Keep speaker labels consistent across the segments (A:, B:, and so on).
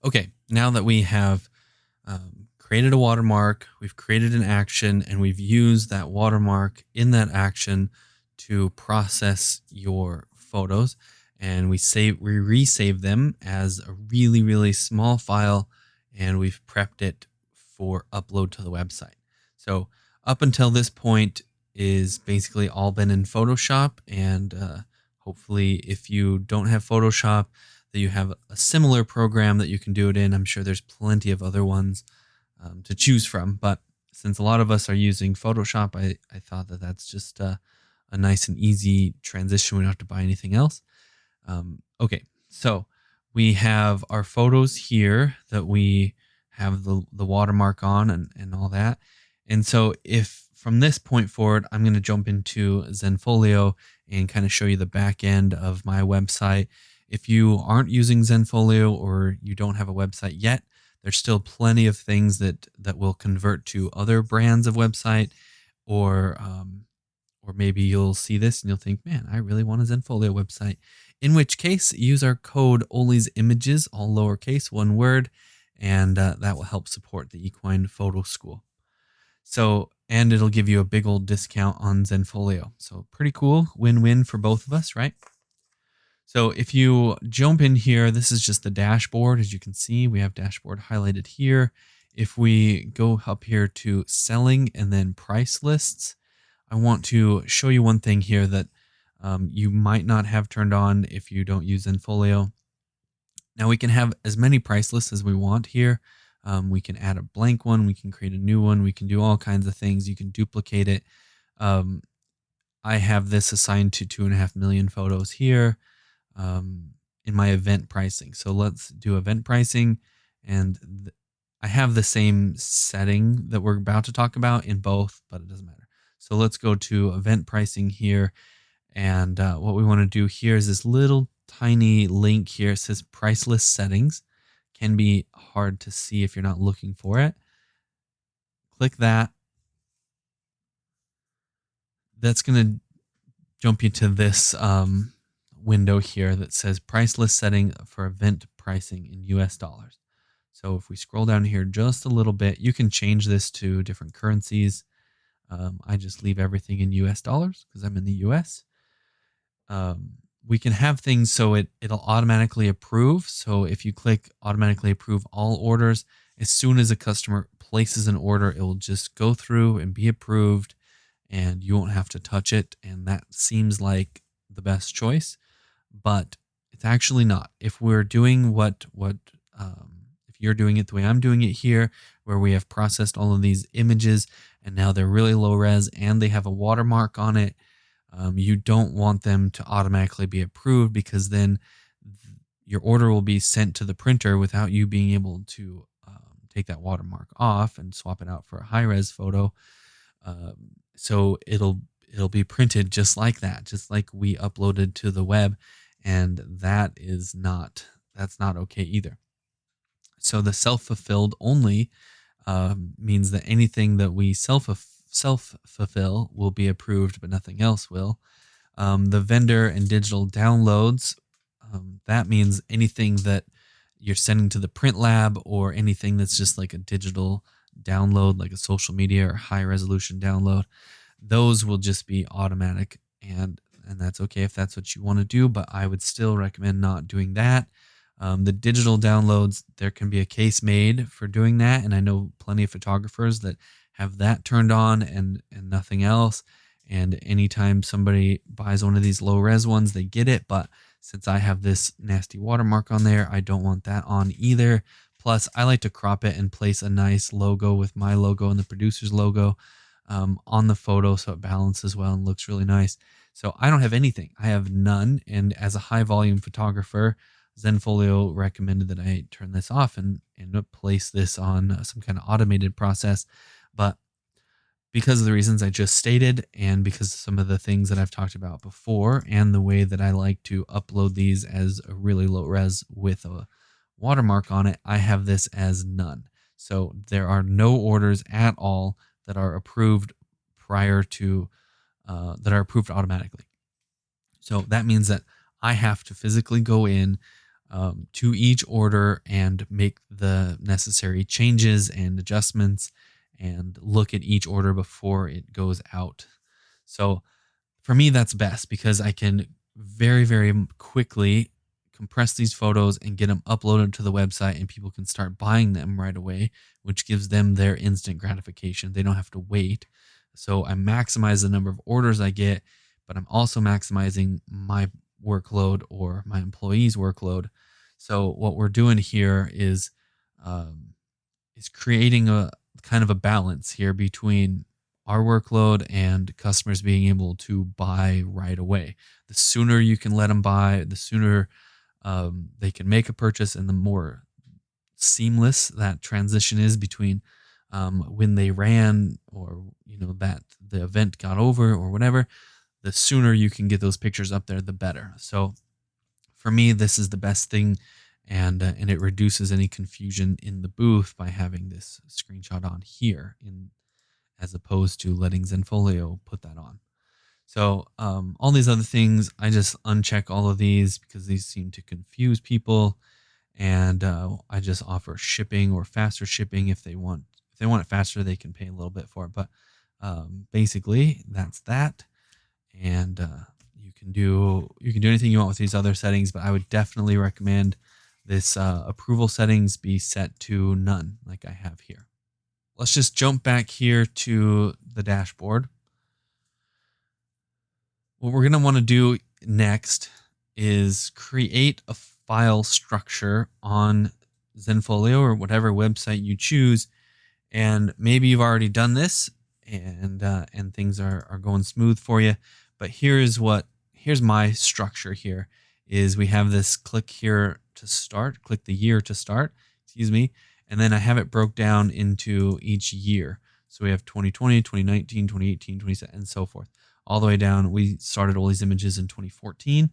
A: Okay, now that we have created a watermark, we've created an action, and we've used that watermark in that action to process your photos, and we resave them as a really, really small file, and we've prepped it for upload to the website. So up until this point is basically all been in Photoshop, and hopefully if you don't have Photoshop, that you have a similar program that you can do it in. I'm sure there's plenty of other ones to choose from, but since a lot of us are using Photoshop, I thought that that's just a nice and easy transition. We don't have to buy anything else. Okay, so we have our photos here that we have the watermark on and all that. And so if from this point forward, I'm going to jump into Zenfolio and kind of show you the back end of my website. If you aren't using Zenfolio or you don't have a website yet, there's still plenty of things that will convert to other brands of website, or maybe you'll see this and you'll think, man, I really want a Zenfolio website. In which case, use our code OLIESImages, all lowercase, one word, and that will help support the Equine Photo School. So, and it'll give you a big old discount on Zenfolio. So pretty cool, win-win for both of us, right? So if you jump in here, this is just the dashboard. As you can see, we have dashboard highlighted here. If we go up here to selling and then price lists, I want to show you one thing here that you might not have turned on if you don't use Zenfolio. Now we can have as many price lists as we want here. We can add a blank one. We can create a new one. We can do all kinds of things. You can duplicate it. I have this assigned to 2.5 million photos here in my event pricing. So let's do event pricing, and I have the same setting that we're about to talk about in both, but it doesn't matter. So let's go to event pricing here. And what we want to do here is this little tiny link here. It says price list settings. Can be hard to see if you're not looking for it. Click that. That's going to jump you to this window here that says price list setting for event pricing in US dollars. So if we scroll down here just a little bit, you can change this to different currencies. I just leave everything in US dollars because I'm in the US. We can have things so it'll automatically approve. So if you click automatically approve all orders, as soon as a customer places an order, it will just go through and be approved, and you won't have to touch it. And that seems like the best choice, but it's actually not. If we're doing if you're doing it the way I'm doing it here, where we have processed all of these images and now they're really low res and they have a watermark on it, you don't want them to automatically be approved, because then your order will be sent to the printer without you being able to take that watermark off and swap it out for a high res photo. So it'll be printed just like that, just like we uploaded to the web, and that's not okay either. So the self-fulfilled only means that anything that we self-fulfill will be approved, but nothing else will. The vendor and digital downloads, that means anything that you're sending to the print lab, or anything that's just like a digital download, like a social media or high resolution download. Those will just be automatic, and that's okay if that's what you want to do, but I would still recommend not doing that. The digital downloads, there can be a case made for doing that, and I know plenty of photographers that have that turned on and nothing else. And anytime somebody buys one of these low res ones, they get it. But since I have this nasty watermark on there, I don't want that on either. Plus, I like to crop it and place a nice logo with my logo and the producer's logo on the photo, so it balances well and looks really nice. So I don't have anything. I have none. And as a high volume photographer, Zenfolio recommended that I turn this off and place this on some kind of automated process. But because of the reasons I just stated, and because of some of the things that I've talked about before, and the way that I like to upload these as a really low res with a watermark on it, I have this as none. So there are no orders at all that are approved that are approved automatically. So that means that I have to physically go in, to each order and make the necessary changes and adjustments and look at each order before it goes out. So for me, that's best because I can very, very quickly compress these photos and get them uploaded to the website, and people can start buying them right away, which gives them their instant gratification. They don't have to wait. So I maximize the number of orders I get, but I'm also maximizing my workload or my employees' workload. So what we're doing here um, is creating a kind of a balance here between our workload and customers being able to buy right away. The sooner you can let them buy, the sooner they can make a purchase, and the more seamless that transition is between when they ran, or that the event got over or whatever. The sooner you can get those pictures up there, the better. So for me, this is the best thing, and it reduces any confusion in the booth by having this screenshot on here, as opposed to letting Zenfolio put that on. So all these other things, I just uncheck all of these because these seem to confuse people, and I just offer shipping or faster shipping if they want. If they want it faster, they can pay a little bit for it. But basically, that's that. And you can do anything you want with these other settings, but I would definitely recommend this approval settings be set to none, like I have here. Let's just jump back here to the dashboard. What we're going to want to do next is create a file structure on Zenfolio or whatever website you choose. And maybe you've already done this, and things are going smooth for you. But here's my structure here is we have this click here to start, click the year to start, excuse me. And then I have it broke down into each year. So we have 2020, 2019, 2018, 2017, and so forth. All the way down. We started all these images in 2014.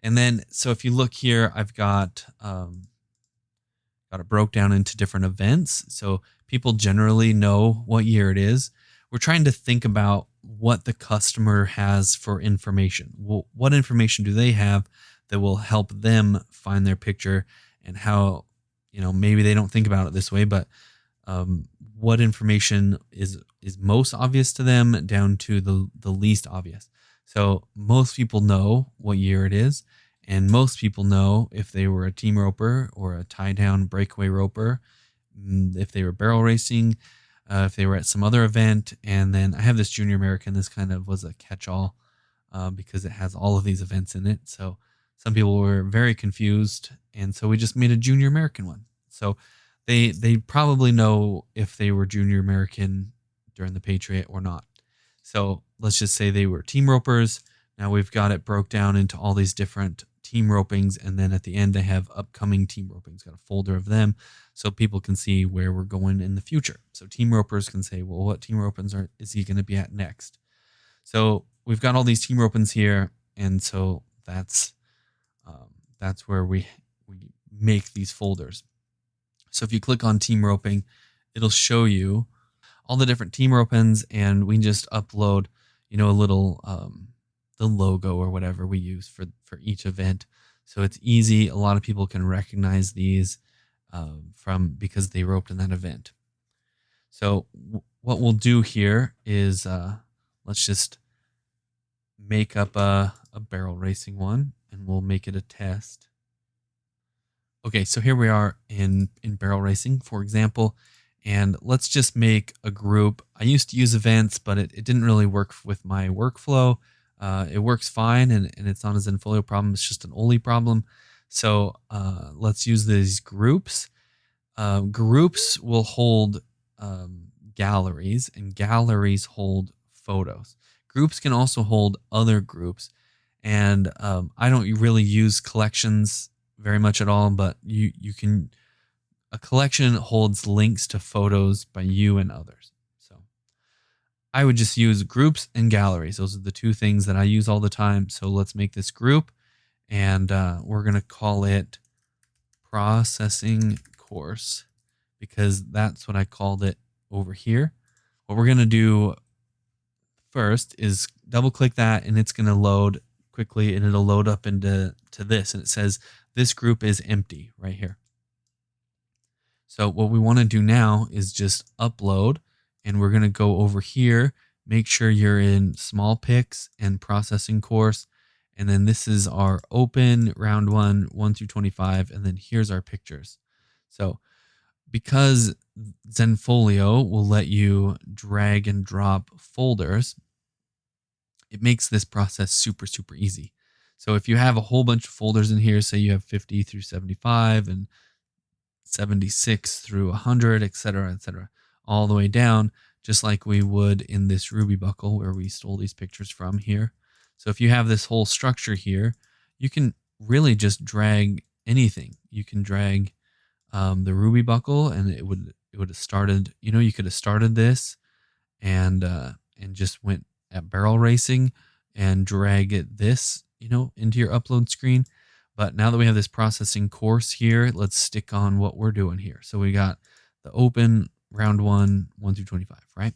A: And then, so if you look here, I've got it broke down into different events. So people generally know what year it is. We're trying to think about what the customer has for information. Well, what information do they have that will help them find their picture, and how, maybe they don't think about it this way, but what information is most obvious to them down to the least obvious. So most people know what year it is, and most people know if they were a team roper or a tie down breakaway roper, if they were barrel racing, if they were at some other event. And then I have this Junior American. This kind of was a catch-all because it has all of these events in it. So some people were very confused, and so we just made a Junior American one. So they probably know if they were Junior American during the Patriot or not. So let's just say they were team ropers. Now we've got it broke down into all these different team ropings, and then at the end they have upcoming team ropings. Got a folder of them so people can see where we're going in the future. So team ropers can say, well, what team ropings is he going to be at next? So we've got all these team ropings here, and so that's where we make these folders. So if you click on team roping, it'll show you all the different team ropings, and we just upload, a little the logo or whatever we use for each event. So it's easy. A lot of people can recognize these because they roped in that event. So what we'll do here is let's just make up a barrel racing one, and we'll make it a test. Okay, so here we are in barrel racing, for example, and let's just make a group. I used to use events, but it didn't really work with my workflow. It works fine, and it's not a Zenfolio problem. It's just an Oli problem. So let's use these groups. Groups will hold galleries, and galleries hold photos. Groups can also hold other groups, and I don't really use collections very much at all, but you can. A collection holds links to photos by you and others. So I would just use groups and galleries. Those are the two things that I use all the time. So let's make this group, and we're going to call it processing course because that's what I called it over here. What we're going to do first is double click that, and it's going to load quickly, and it'll load up into this, and it says this group is empty right here. So what we want to do now is just upload, and we're going to go over here, make sure you're in small pics and processing course. And then this is our open round 1 through 25. And then here's our pictures. So because Zenfolio will let you drag and drop folders, it makes this process super, super easy. So if you have a whole bunch of folders in here, say you have 50 through 75 and 76 through 100, etc., all the way down, just like we would in this ruby buckle where we stole these pictures from here. So if you have this whole structure here, you can really just drag anything. You can drag the ruby buckle, and it would have started. You could have started this and just went at barrel racing and drag it into your upload screen. But now that we have this processing course here, let's stick on what we're doing here. So we got the open round 1 through 25, right?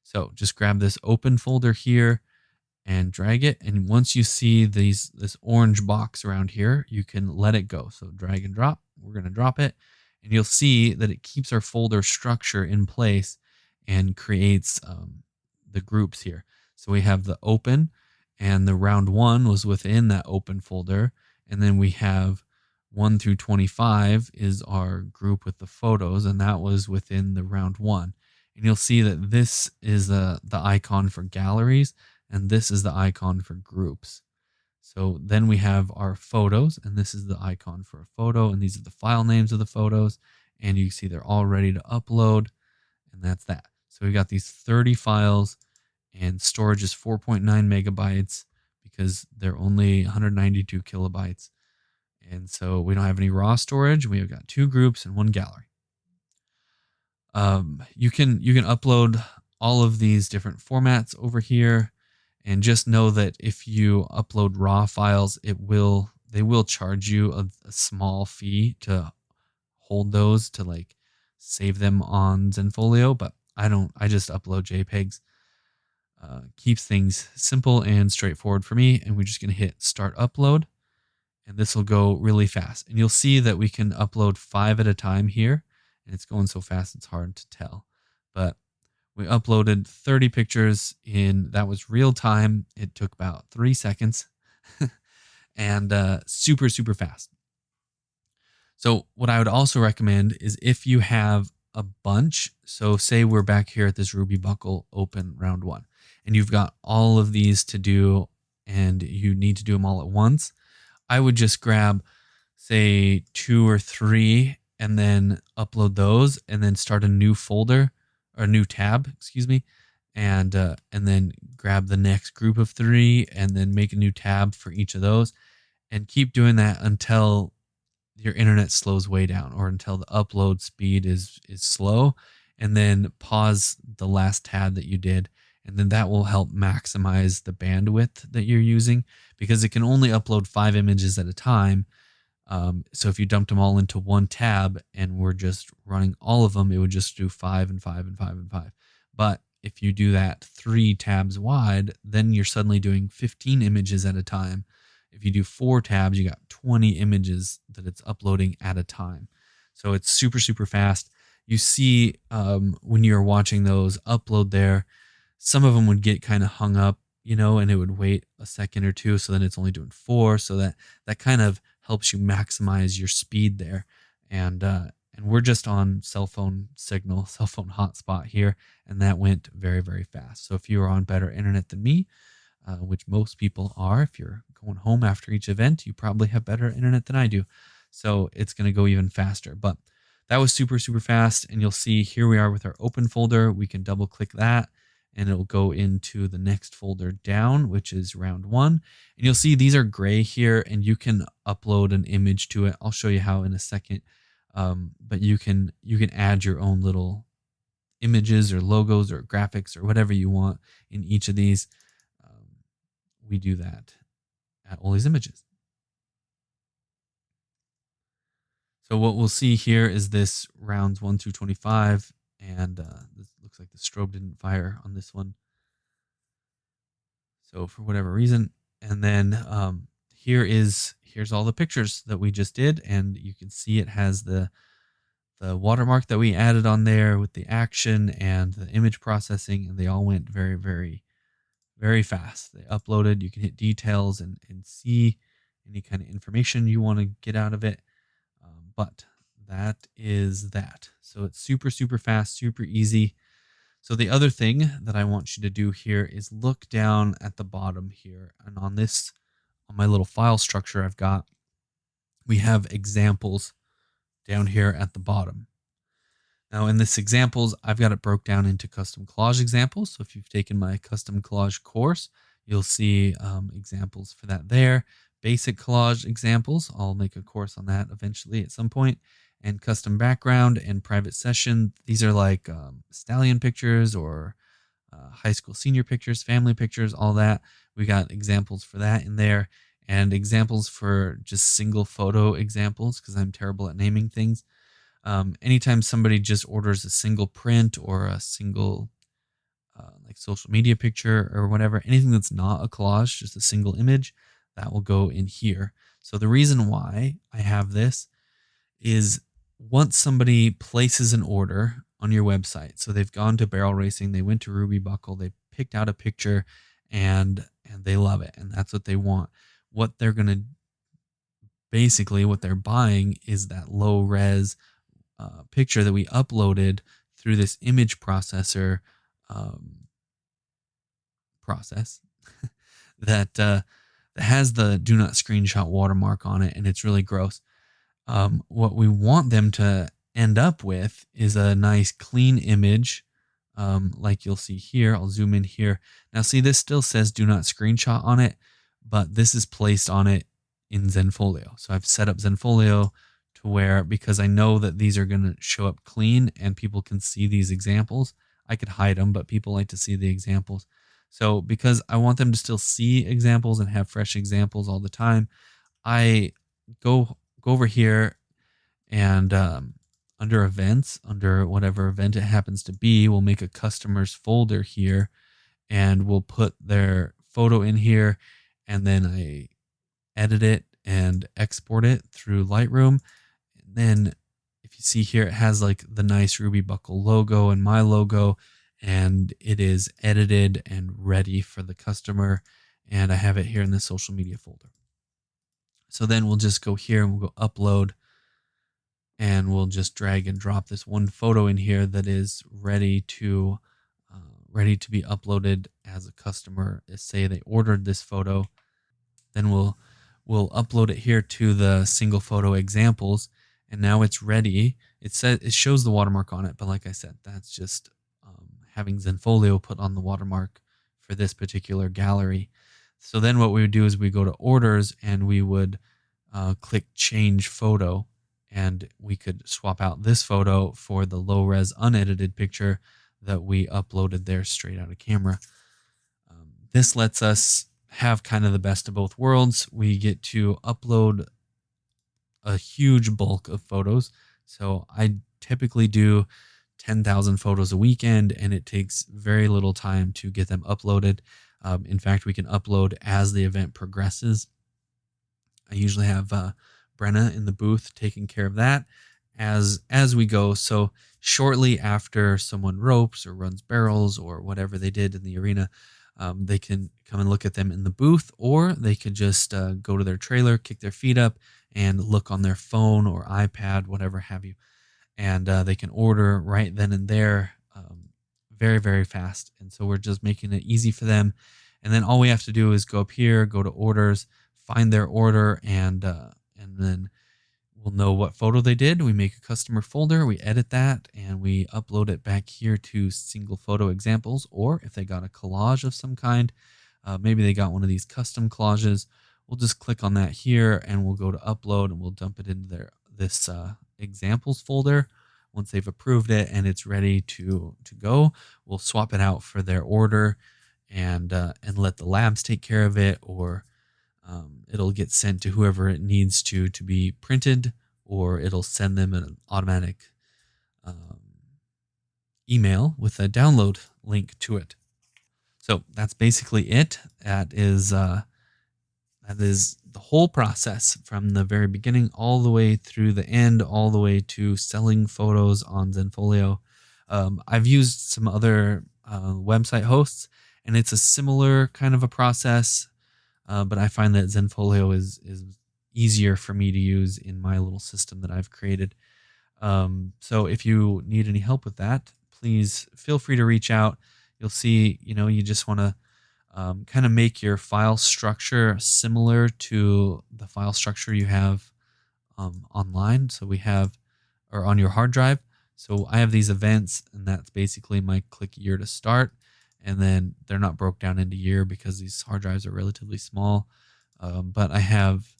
A: So just grab this open folder here and drag it. And once you see this orange box around here, you can let it go. So drag and drop. We're going to drop it. And you'll see that it keeps our folder structure in place and creates the groups here. So we have the open, and the round 1 was within that open folder. And then we have 1 through 25 is our group with the photos, and that was within the round 1. And you'll see that this is the icon for galleries, and this is the icon for groups. So then we have our photos, and this is the icon for a photo, and these are the file names of the photos, and you see they're all ready to upload, and that's that. So we got these 30 files, and storage is 4.9 megabytes because they're only 192 kilobytes. And so we don't have any raw storage. We have got 2 groups and 1 gallery. You can upload all of these different formats over here, and just know that if you upload raw files, they will charge you a small fee to hold those, to like save them on Zenfolio. But I just upload JPEGs. Keeps things simple and straightforward for me. And we're just going to hit start upload, and this will go really fast. And you'll see that we can upload 5 at a time here, and it's going so fast it's hard to tell. But we uploaded 30 pictures that was real time. It took about 3 seconds and super, super fast. So what I would also recommend is if you have a bunch, so say we're back here at this ruby buckle open round 1, and you've got all of these to do and you need to do them all at once, I would just grab, say, 2 or 3 and then upload those, and then start a new folder or a new tab, and then grab the next group of 3 and then make a new tab for each of those, and keep doing that until your internet slows way down, or until the upload speed is slow, and then pause the last tab that you did. And then that will help maximize the bandwidth that you're using, because it can only upload 5 images at a time. So if you dumped them all into one tab and we're just running all of them, it would just do 5 and 5 and 5 and 5. But if you do that 3 tabs wide, then you're suddenly doing 15 images at a time. If you do 4 tabs, you got 20 images that it's uploading at a time. So it's super, super fast. You see when you're watching those upload there, some of them would get kind of hung up, and it would wait a second or two. So then it's only doing 4. So that kind of helps you maximize your speed there. And we're just on cell phone hotspot here, and that went very, very fast. So if you are on better internet than me, which most people are, if you're going home after each event, you probably have better internet than I do. So it's going to go even faster. But that was super, super fast. And you'll see here we are with our open folder. We can double click that, and it'll go into the next folder down, which is round 1. And you'll see these are gray here, and you can upload an image to it. I'll show you how in a second. But you can add your own little images or logos or graphics or whatever you want in each of these. We do that at all these images. So what we'll see here is this rounds 1 through 25, and this looks like the strobe didn't fire on this one. So for whatever reason, and then here's all the pictures that we just did, and you can see it has the watermark that we added on there with the action and the image processing, and they all went very, very, very fast. They uploaded. You can hit details and see any kind of information you want to get out of it. But that is that. So it's super, super fast, super easy. So the other thing that I want you to do here is look down at the bottom here. And on my little file structure I've got, we have examples down here at the bottom. Now in this examples, I've got it broke down into custom collage examples. So if you've taken my custom collage course, you'll see examples for that there. Basic collage examples, I'll make a course on that eventually at some point. And custom background and private session, these are like stallion pictures or high school senior pictures, family pictures, all that. We got examples for that in there, and examples for just single photo examples because I'm terrible at naming things. Anytime somebody just orders a single print or a single like social media picture or whatever, anything that's not a collage, just a single image, that will go in here. So the reason why I have this is once somebody places an order on your website, so they've gone to barrel racing, they went to Ruby Buckle, they picked out a picture and they love it and that's what they want. What they're going to basically what they're buying is that low res picture that we uploaded through this image processor process that has the do not screenshot watermark on it, and it's really gross. What we want them to end up with is a nice clean image, like you'll see here. I'll zoom in here. Now see, this still says do not screenshot on it, but this is placed on it in Zenfolio. So I've set up Zenfolio to where, because I know that these are going to show up clean and people can see these examples, I could hide them, but people like to see the examples. So because I want them to still see examples and have fresh examples all the time, I go over here and under events, under whatever event it happens to be, we'll make a customers folder here and we'll put their photo in here, and then I edit it and export it through Lightroom. And then if you see here, it has like the nice Ruby Buckle logo and my logo, and it is edited and ready for the customer. And I have it here in the social media folder. So then we'll just go here and we'll go upload, and we'll just drag and drop this one photo in here that is ready to be uploaded as a customer. Say they ordered this photo, then we'll upload it here to the single photo examples, and now it's ready. It shows the watermark on it, but like I said, that's just having Zenfolio put on the watermark for this particular gallery. So then what we would do is we go to orders and we would click change photo, and we could swap out this photo for the low res unedited picture that we uploaded there straight out of camera. This lets us have kind of the best of both worlds. We get to upload a huge bulk of photos. So I typically do 10,000 photos a weekend, and it takes very little time to get them uploaded. In fact, we can upload as the event progresses. I usually have Brenna in the booth taking care of that as we go. So shortly after someone ropes or runs barrels or whatever they did in the arena, they can come and look at them in the booth, or they could just go to their trailer, kick their feet up, and look on their phone or iPad, whatever have you. And they can order right then and there, very, very fast. And so we're just making it easy for them. And then all we have to do is go up here, go to orders, find their order, and then we'll know what photo they did. We make a customer folder, we edit that, and we upload it back here to single photo examples. Or if they got a collage of some kind, maybe they got one of these custom collages, we'll just click on that here and we'll go to upload and we'll dump it into this examples folder. Once they've approved it and it's ready to go, we'll swap it out for their order and let the labs take care of it, or it'll get sent to whoever it needs to be printed, or it'll send them an automatic email with a download link to it. So that's basically it. That's That is the whole process from the very beginning all the way through the end, all the way to selling photos on Zenfolio. I've used some other website hosts, and it's a similar kind of a process, but I find that Zenfolio is easier for me to use in my little system that I've created. So if you need any help with that, please feel free to reach out. You'll see, you just want to kind of make your file structure similar to the file structure you have online. So we have, or on your hard drive. So I have these events, and that's basically my click year to start. And then they're not broke down into year because these hard drives are relatively small. But I have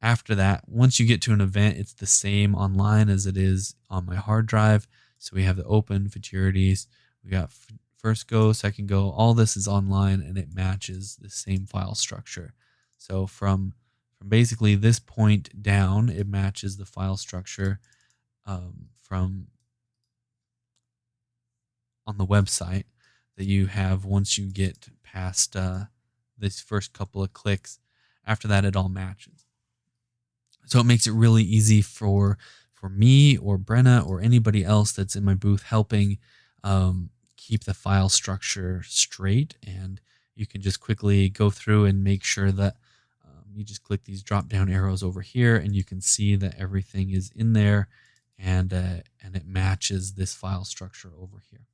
A: after that, once you get to an event, it's the same online as it is on my hard drive. So we have the open futurities, we got first go, second go. All this is online, and it matches the same file structure. So from basically this point down, it matches the file structure from on the website that you have once you get past this first couple of clicks. After that, it all matches. So it makes it really easy for me or Brenna or anybody else that's in my booth helping keep the file structure straight. And you can just quickly go through and make sure that you just click these drop down arrows over here, and you can see that everything is in there, and it matches this file structure over here.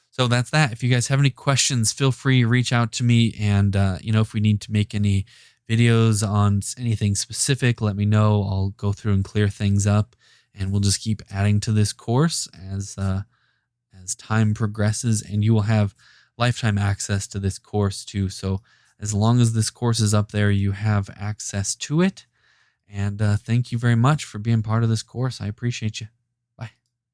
A: So that's that. If you guys have any questions, feel free to reach out to me. And, if we need to make any videos on anything specific, let me know. I'll go through and clear things up, and we'll just keep adding to this course as time progresses, and you will have lifetime access to this course too. So as long as this course is up there, you have access to it. And thank you very much for being part of this course. I appreciate you.